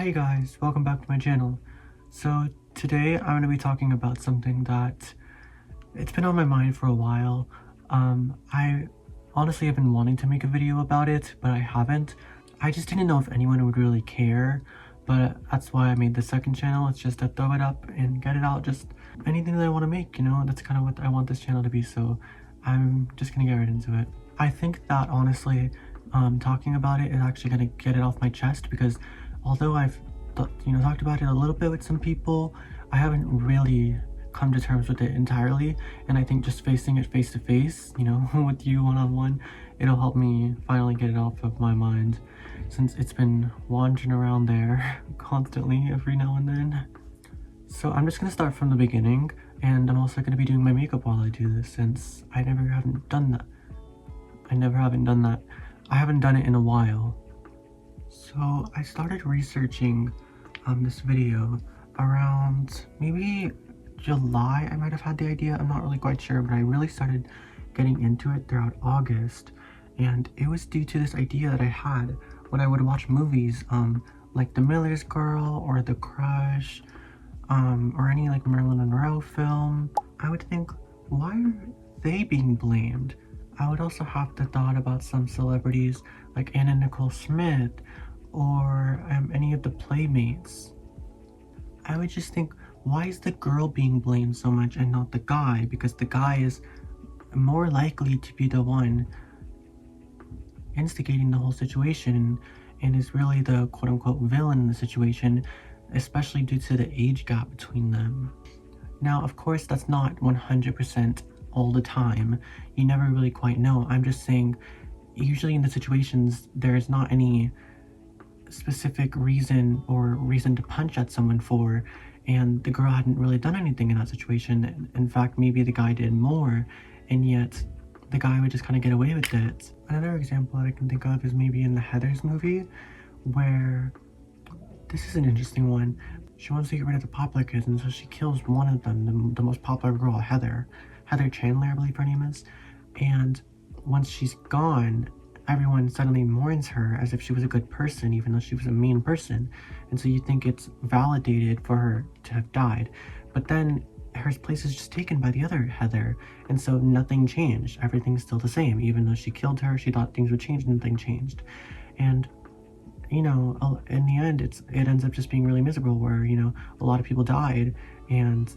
Hey guys, welcome back to my channel. So today I'm going to be talking about something that it's been on my mind for a while. I honestly have been wanting to make a video about it, but I haven't. I just didn't know if anyone would really care, but that's why I made the second channel. It's just to throw it up and get it out, just anything that I want to make, you know. That's kind of what I want this channel to be, so I'm just gonna get right into it. I think that honestly, talking about it is actually gonna get it off my chest, because although I've talked about it a little bit with some people, I haven't really come to terms with it entirely. And I think just facing it face to face, with you one-on-one, it'll help me finally get it off of my mind, since it's been wandering around there constantly every now and then. So I'm just gonna start from the beginning, and I'm also gonna be doing my makeup while I do this, since I haven't done that. I haven't done it in a while. So I started researching this video around maybe July. I might have had the idea, I'm not really quite sure, but I really started getting into it throughout August, and it was due to this idea that I had when I would watch movies like The Miller's Girl or The Crush, or any like Marilyn Monroe film. I would think, why are they being blamed? I would also have the thought about some celebrities like Anna Nicole Smith, or any of the Playmates. I would just think, why is the girl being blamed so much and not the guy? Because the guy is more likely to be the one instigating the whole situation, and is really the quote-unquote villain in the situation, especially due to the age gap between them. Now, of course, that's not 100% all the time. You never really quite know. I'm just saying, usually in the situations, there's not any specific reason to punch at someone for, and the girl hadn't really done anything in that situation. In fact, maybe the guy did more, and yet the guy would just kind of get away with it. Another example that I can think of is maybe in the Heathers movie, where this is an interesting one. She wants to get rid of the popular kids, and so she kills one of them, the most popular girl, Heather Chandler, I believe her name is. And once she's gone, everyone suddenly mourns her as if she was a good person, even though she was a mean person. And so you think it's validated for her to have died, but then her place is just taken by the other Heather, and so nothing changed. Everything's still the same. Even though she killed her, she thought things would change, nothing changed. And in the end, it ends up just being really miserable, where a lot of people died, and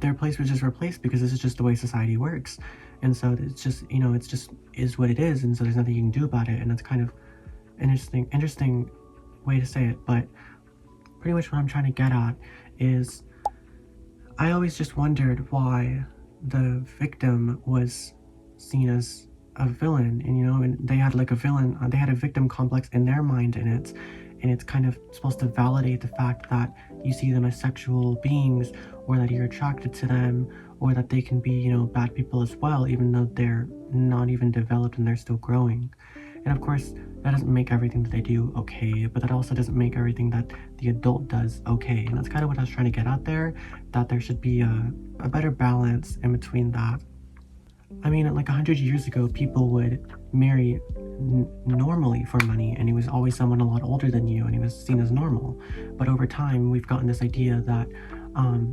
their place was just replaced, because this is just the way society works. And so it's just is what it is, and so there's nothing you can do about it. And that's kind of interesting way to say it, but pretty much what I'm trying to get at is, I always just wondered why the victim was seen as a villain, and they had like a villain, they had a victim complex in their mind in it, and it's kind of supposed to validate the fact that you see them as sexual beings, or that you're attracted to them, or that they can be bad people as well, even though they're not even developed and they're still growing. And of course, that doesn't make everything that they do okay, but that also doesn't make everything that the adult does okay. And that's kind of what I was trying to get out there, that there should be a better balance in between that. I mean, like 100 years ago, people would marry normally for money, and it was always someone a lot older than you, and he was seen as normal. But over time, we've gotten this idea that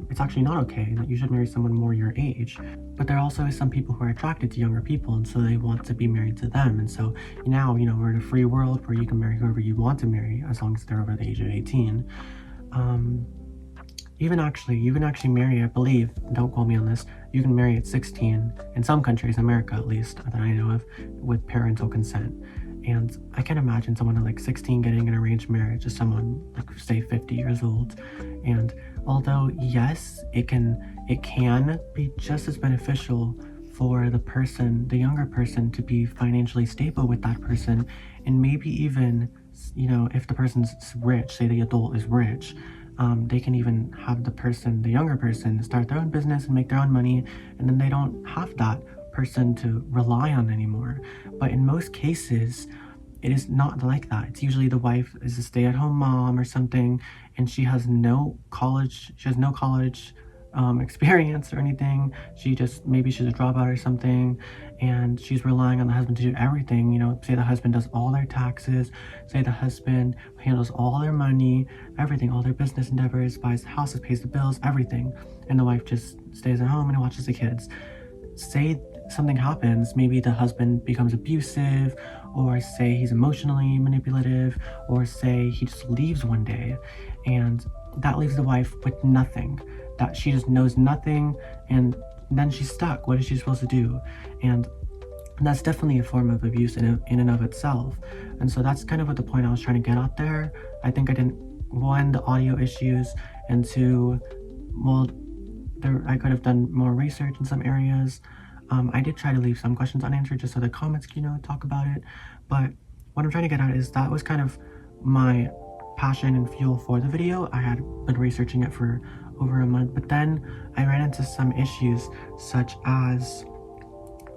it's actually not okay, and that you should marry someone more your age. But there also is some people who are attracted to younger people, and so they want to be married to them. And so now, we're in a free world where you can marry whoever you want to marry, as long as they're over the age of 18. You can actually marry, I believe, don't quote me on this, you can marry at 16, in some countries, America at least, that I know of, with parental consent. And I can't imagine someone at like 16 getting an arranged marriage to someone like, say, 50 years old. And although yes, it can be just as beneficial for the younger person, to be financially stable with that person, and maybe even, if the person's rich, say the adult is rich, they can even have the younger person start their own business and make their own money, and then they don't have that person to rely on anymore. But in most cases, it is not like that. It's usually the wife is a stay-at-home mom or something, and she has no college experience or anything. Maybe she's a dropout or something, and she's relying on the husband to do everything. You know, say the husband does all their taxes, say the husband handles all their money, everything, all their business endeavors, buys houses, pays the bills, everything, and the wife just stays at home and watches the kids. Say something happens, maybe the husband becomes abusive, or say he's emotionally manipulative, or say he just leaves one day, and that leaves the wife with nothing, that she just knows nothing, and then she's stuck. What is she supposed to do? And that's definitely a form of abuse in and of itself. And so that's kind of what the point I was trying to get out there. I think I didn't, one, the audio issues, and two, well, I could have done more research in some areas. I did try to leave some questions unanswered just so the comments, you know, talk about it. But what I'm trying to get at is that was kind of my passion and fuel for the video. I had been researching it for over a month, but then I ran into some issues such as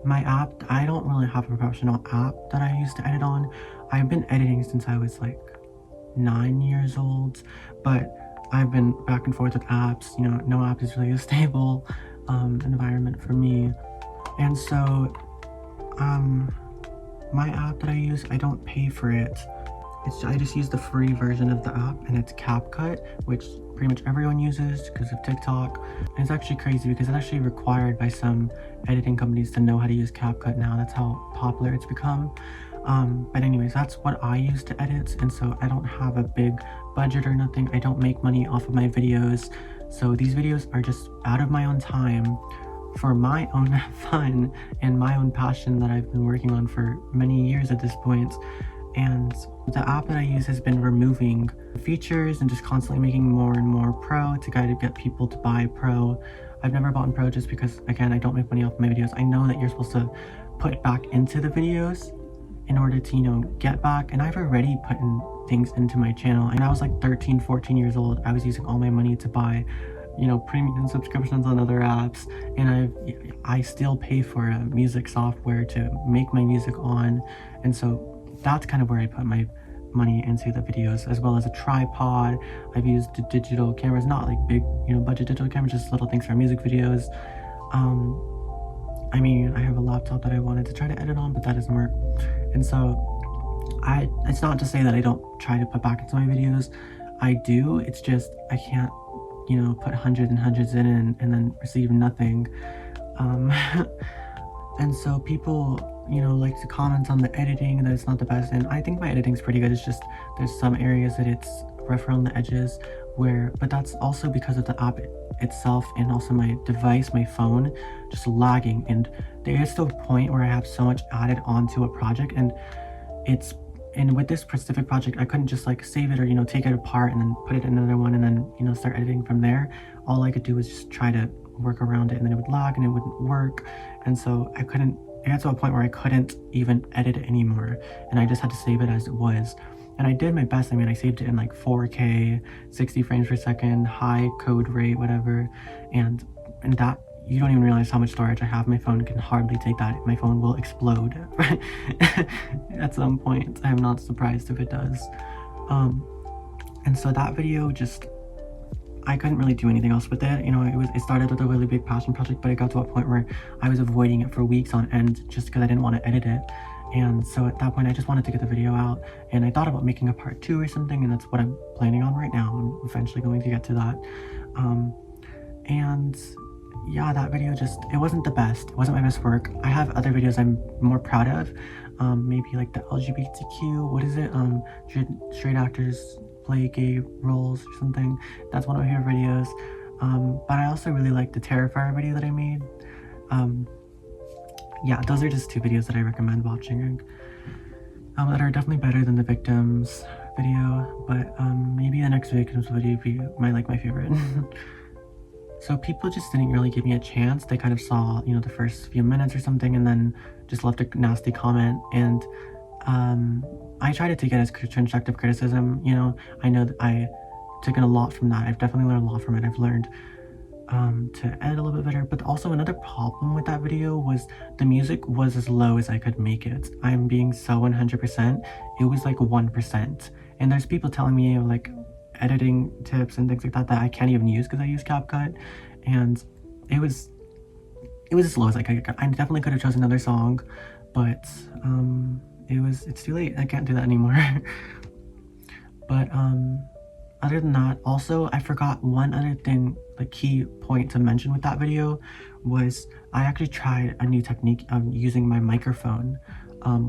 my app. I don't really have a professional app that I use to edit on. I've been editing since I was like 9 years old, but I've been back and forth with apps. You know, no app is really a stable environment for me. And so my app that I use, I don't pay for it. I just use the free version of the app, and it's CapCut, which pretty much everyone uses because of TikTok. And it's actually crazy because it's actually required by some editing companies to know how to use CapCut now. That's how popular it's become. But anyways, that's what I use to edit, and so I don't have a big budget or nothing. I don't make money off of my videos, so these videos are just out of my own time for my own fun and my own passion that I've been working on for many years at this point. And the app that I use has been removing features and just constantly making more and more pro to kind of get people to buy pro. I've never bought in pro just because, again, I don't make money off my videos. I know that you're supposed to put back into the videos in order to, you know, get back, and I've already put in things into my channel. And I was like 13, 14 years old. I was using all my money to buy, you know, premium subscriptions on other apps, and I still pay for a music software to make my music on. And so that's kind of where I put my money into the videos, as well as a tripod. I've used digital cameras, not like big, you know, budget digital cameras, just little things for music videos. I mean, I have a laptop that I wanted to try to edit on, but that doesn't work. And so it's not to say that I don't try to put back into my videos. I do, it's just I can't, you know, put hundreds and hundreds in and then receive nothing. And so people, you know, like to comment on the editing and that it's not the best, and I think my editing's pretty good. It's just there's some areas that it's rough around the edges, but that's also because of the app itself, and also my device, my phone, just lagging. And there is still a point where I have so much added onto a project, and with this specific project, I couldn't just like save it or, you know, take it apart and then put it in another one and then, you know, start editing from there. All I could do was just try to work around it, and then it would lag and it wouldn't work. And so it got to a point where I couldn't even edit it anymore, and I just had to save it as it was. And I did my best. I mean, I saved it in like 4K, 60 frames per second, high code rate, whatever. And that, you don't even realize how much storage I have. My phone can hardly take that. My phone will explode at some point. I'm not surprised if it does. And so that video, just, I couldn't really do anything else with it. You know, it started with a really big passion project, but it got to a point where I was avoiding it for weeks on end just because I didn't want to edit it. And so at that point, I just wanted to get the video out, and I thought about making a part 2 or something, and that's what I'm planning on right now. I'm eventually going to get to that. And yeah, that video it wasn't the best. It wasn't my best work. I have other videos I'm more proud of. Maybe like the LGBTQ, what is it? Straight actors play gay roles or something. That's one of my favorite videos. But I also really like the Terrifier video that I made. Yeah, those are just 2 videos that I recommend watching, that are definitely better than the victims video, but maybe the next victims video be my favorite. So people just didn't really give me a chance. They kind of saw, you know, the first few minutes or something, and then just left a nasty comment. And I try to take it as constructive criticism. You know, I know that I took in a lot from that. I've definitely learned a lot from it. I've learned to edit a little bit better. But also another problem with that video was the music was as low as I could make it. I'm being so 100%. It was like 1%. And there's people telling me like editing tips and things like that I can't even use because I use CapCut. and it was as low as I could. I definitely could have chosen another song, but it's too late. I can't do that anymore. But other than that, also I forgot one other thing, like key point to mention with that video was I actually tried a new technique of using my microphone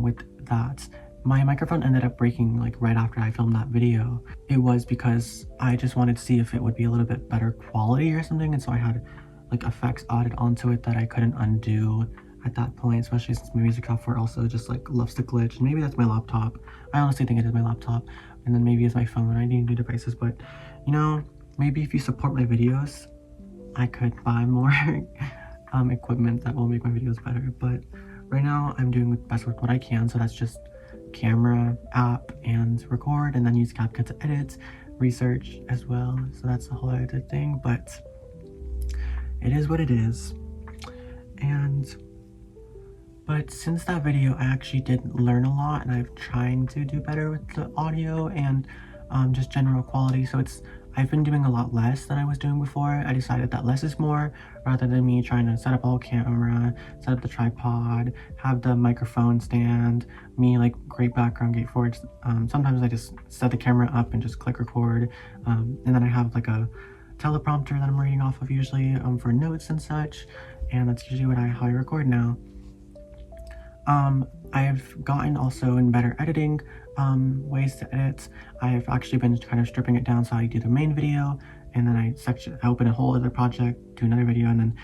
with that. My microphone ended up breaking like right after I filmed that video. It was because I just wanted to see if it would be a little bit better quality or something, and so I had like effects added onto it that I couldn't undo at that point, especially since my music software also just like loves to glitch. And maybe that's my laptop. I honestly think it is my laptop, and then maybe it's my phone. I need new devices, but you know, maybe if you support my videos, I could buy more equipment that will make my videos better. But right now I'm doing the best with what I can, so that's just camera, app, and record, and then use CapCut to edit, research as well. So that's a whole other thing, but it is what it is. But since that video, I actually did learn a lot, and I'm trying to do better with the audio and just general quality. So I've been doing a lot less than I was doing before. I decided that less is more, rather than me trying to set up a whole camera, set up the tripod, have the microphone stand, me like great background gate forwards. Sometimes I just set the camera up and just click record, and then I have like a teleprompter that I'm reading off of usually for notes and such, and that's usually how I record now. I've gotten also in better editing ways to edit. I've actually been kind of stripping it down, so I do the main video, and then I open a whole other project, do another video, and then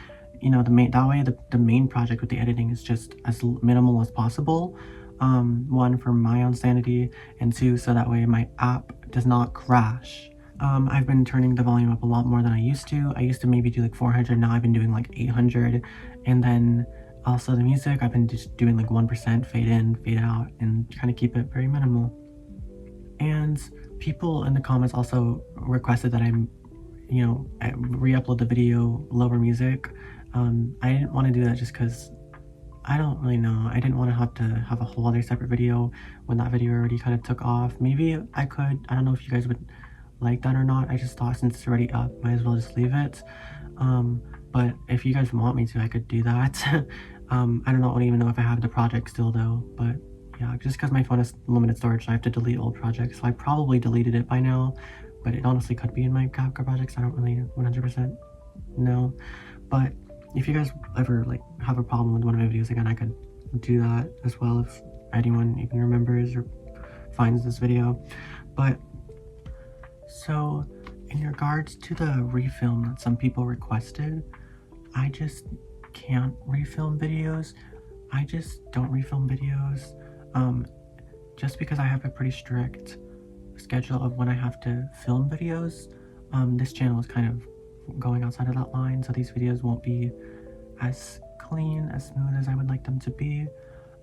the main project with the editing is just as minimal as possible. One, for my own sanity, and two, so that way my app does not crash. I've been turning the volume up a lot more than I used to. I used to maybe do like 400, now I've been doing like 800, and then also the music, I've been just doing like 1% fade in, fade out, and trying to keep it very minimal. And people in the comments also requested that I re-upload the video, lower music. I didn't want to do that just because I don't really know. I didn't want to have a whole other separate video when that video already kind of took off. Maybe I could. I don't know if you guys would like that or not. I just thought since it's already up, might as well just leave it. But if you guys want me to, I could do that. I don't even know if I have the project still though, but yeah, just because my phone has limited storage, I have to delete old projects. So I probably deleted it by now, but it honestly could be in my Kafka projects. I don't really 100% know. But if you guys ever like have a problem with one of my videos again, I could do that as well if anyone even remembers or finds this video. But so in regards to the refilm that some people requested, I just can't refilm videos. I just don't refilm videos just because I have a pretty strict schedule of when I have to film videos. This channel is kind of going outside of that line, so these videos won't be as clean, as smooth as I would like them to be.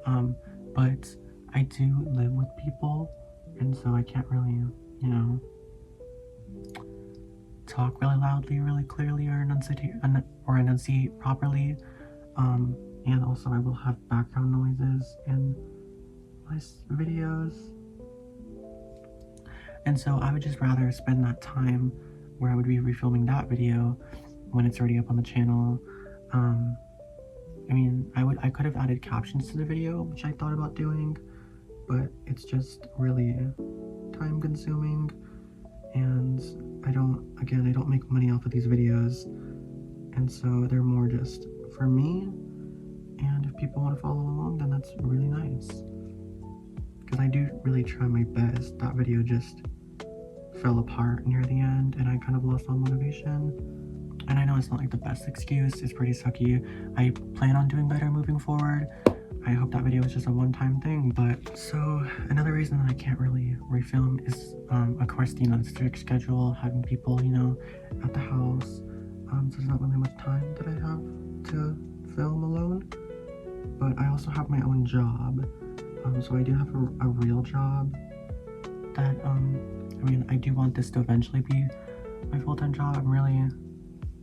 But I do live with people, and so I can't really, talk really loudly, really clearly, or enunciate properly. And also I will have background noises in my videos. And so I would just rather spend that time where I would be refilming that video when it's already up on the channel. I could have added captions to the video, which I thought about doing, but it's just really time consuming, and I don't make money off of these videos, and so they're more just for me. And if people want to follow along, then that's really nice, because I do really try my best. That video just fell apart near the end, and I kind of lost all motivation. And I know it's not like the best excuse, it's pretty sucky. I plan on doing better moving forward. I hope that video was just a one-time thing. But so another reason that I can't really refilm is of course, the strict schedule, having people at the house, so there's not really much time that I have to film alone. But I also have my own job, so I do have a real job that I do want this to eventually be my full-time job. I'm really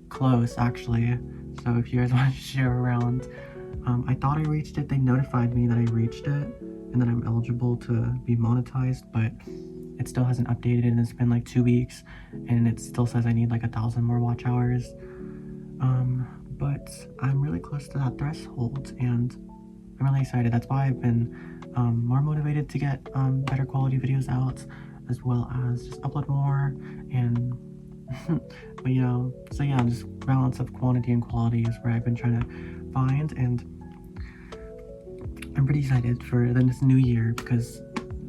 close, actually, so if you guys want to share around, I thought I reached it. They notified me that I reached it and that I'm eligible to be monetized, but it still hasn't updated, and it's been like 2 weeks, and it still says I need like 1,000 more watch hours. But I'm really close to that threshold, and I'm really excited. That's why I've been more motivated to get better quality videos out, as well as just upload more. And but so yeah, just balance of quantity and quality is where I've been trying to find, and I'm pretty excited for this new year because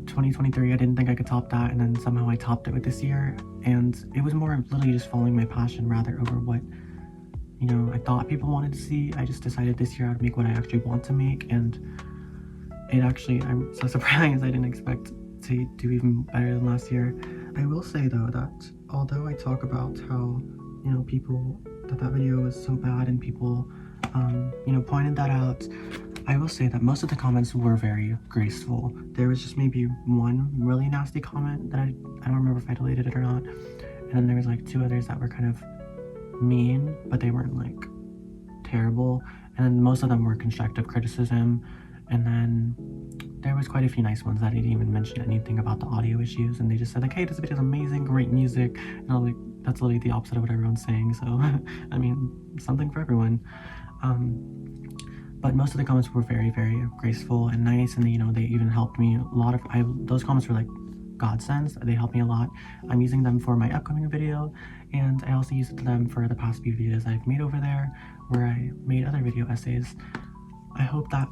2023, I didn't think I could top that, and then somehow I topped it with this year. And it was more literally just following my passion rather over what I thought people wanted to see. I just decided this year I'd make what I actually want to make, and I'm so surprised. I didn't expect to do even better than last year. I will say though that although I talk about how people that video was so bad and people pointed that out, I will say that most of the comments were very graceful. There was just maybe one really nasty comment that I don't remember if I deleted it or not, and then there was like 2 others that were kind of mean, but they weren't like terrible, and then most of them were constructive criticism. And then there was quite a few nice ones that didn't even mention anything about the audio issues, and they just said like, hey, this video is amazing, great music, and I was like, that's literally the opposite of what everyone's saying. So I mean, something for everyone. But most of the comments were very, very graceful and nice, and they even helped me a lot. Those comments were like godsends. They helped me a lot. I'm using them for my upcoming video, and I also used them for the past few videos I've made over there where I made other video essays. I hope that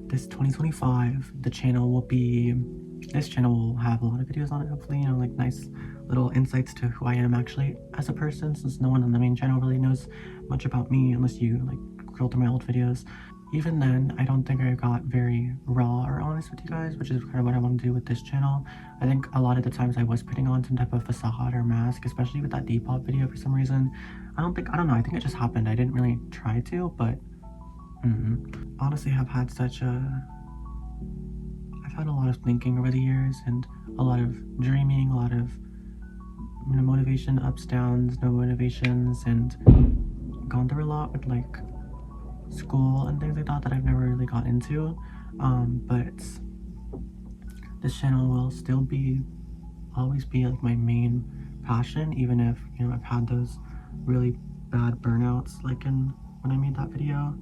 this 2025 this channel will have a lot of videos on it, hopefully, like nice little insights to who I am actually as a person, since no one on the main channel really knows much about me unless you like scroll through my old videos. Even then, I don't think I got very raw or honest with you guys, which is kind of what I want to do with this channel. I think a lot of the times I was putting on some type of facade or mask, especially with that Depop video for some reason. I don't know, I think it just happened. I didn't really try to, but honestly, I've had a lot of thinking over the years, and a lot of dreaming, a lot of motivation, ups, downs, no motivations, and gone through a lot with like school and things like that I've never really got into. But this channel will still always be like my main passion, even if I've had those really bad burnouts like when I made that video.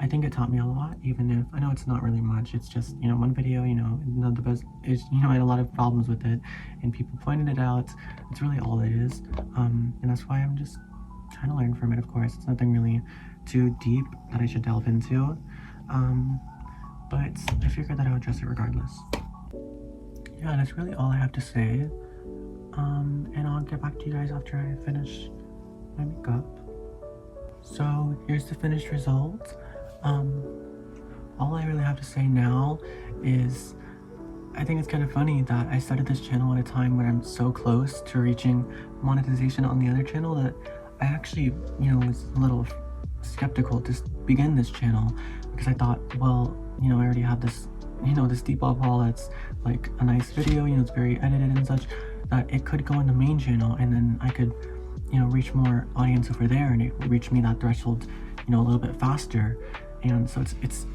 I think it taught me a lot, even if I know it's not really much. It's just one video, not the best. I had a lot of problems with it, and people pointed it out. It's really all it is, and that's why I'm just trying to learn from it. Of course, it's nothing really too deep that I should delve into, but I figured that I would address it regardless. Yeah, that's really all I have to say, and I'll get back to you guys after I finish my makeup. So here's the finished result. All I really have to say now is I think it's kind of funny that I started this channel at a time when I'm so close to reaching monetization on the other channel that I actually, was a little skeptical to begin this channel, because I thought, well, I already have this, this Depop haul that's like a nice video, it's very edited and such, that it could go in the main channel, and then I could, reach more audience over there, and it would reach me that threshold, a little bit faster. And so it's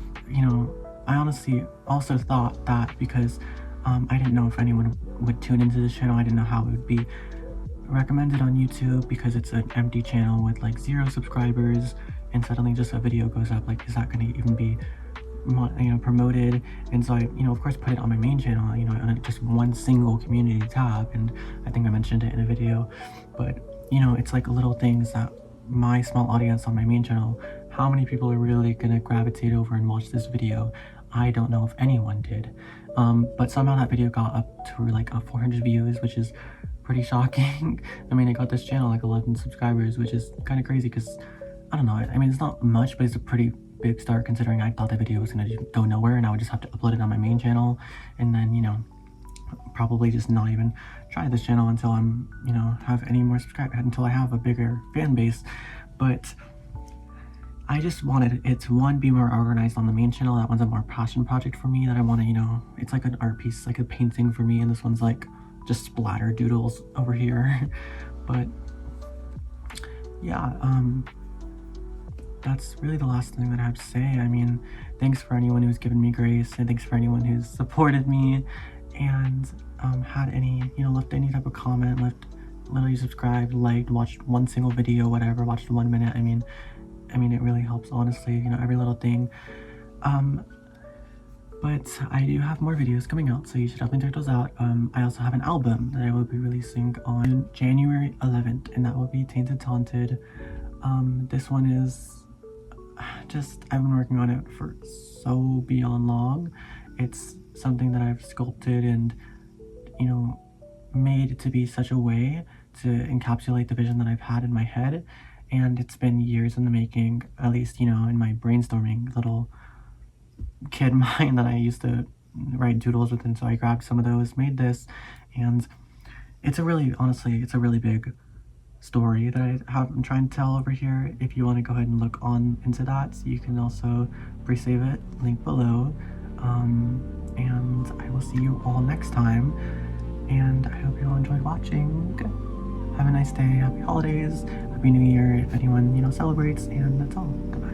I honestly also thought that because I didn't know if anyone would tune into this channel. I didn't know how it would be recommended on YouTube, because it's an empty channel with like 0 subscribers, and suddenly just a video goes up, like, is that going to even be promoted? And so I of course put it on my main channel, on just one single community tab, and I think I mentioned it in a video. But it's like little things that my small audience on my main channel, how many people are really gonna gravitate over and watch this video? I don't know if anyone did, but somehow that video got up to like 400 views, which is pretty shocking. I mean, I got this channel like 11 subscribers, which is kind of crazy, because I don't know, I mean, it's not much, but it's a pretty big start, considering I thought the video was gonna go nowhere and I would just have to upload it on my main channel, and then probably just not even try this channel until I'm have any more subscribers, until I have a bigger fan base. But I just wanted it to be more organized on the main channel. That one's a more passion project for me, that I want to it's like an art piece, like a painting for me, and this one's like just splatter doodles over here. But yeah, that's really the last thing that I have to say. I mean, thanks for anyone who's given me grace, and thanks for anyone who's supported me, and had any left any type of comment, left literally subscribed, liked, watched one single video, whatever, watched 1 minute. I mean, it really helps, honestly, you know, every little thing. But I do have more videos coming out, so you should definitely check those out. I also have an album that I will be releasing on January 11th, and that will be Tainted, Taunted. This one is just, I've been working on it for so beyond long. It's something that I've sculpted and, you know, made to be such a way to encapsulate the vision that I've had in my head. And it's been years in the making, at least, you know, in my brainstorming little kid mind that I used to write doodles with, and so I grabbed some of those, made this, and it's a really, honestly, it's a really big story that I'm trying to tell over here. If you want to go ahead and look on into that, so you can also pre-save it, link below. And I will see you all next time, and I hope you all enjoyed watching. Have a nice day, happy holidays, happy new year if anyone, you know, celebrates, and that's all. Goodbye.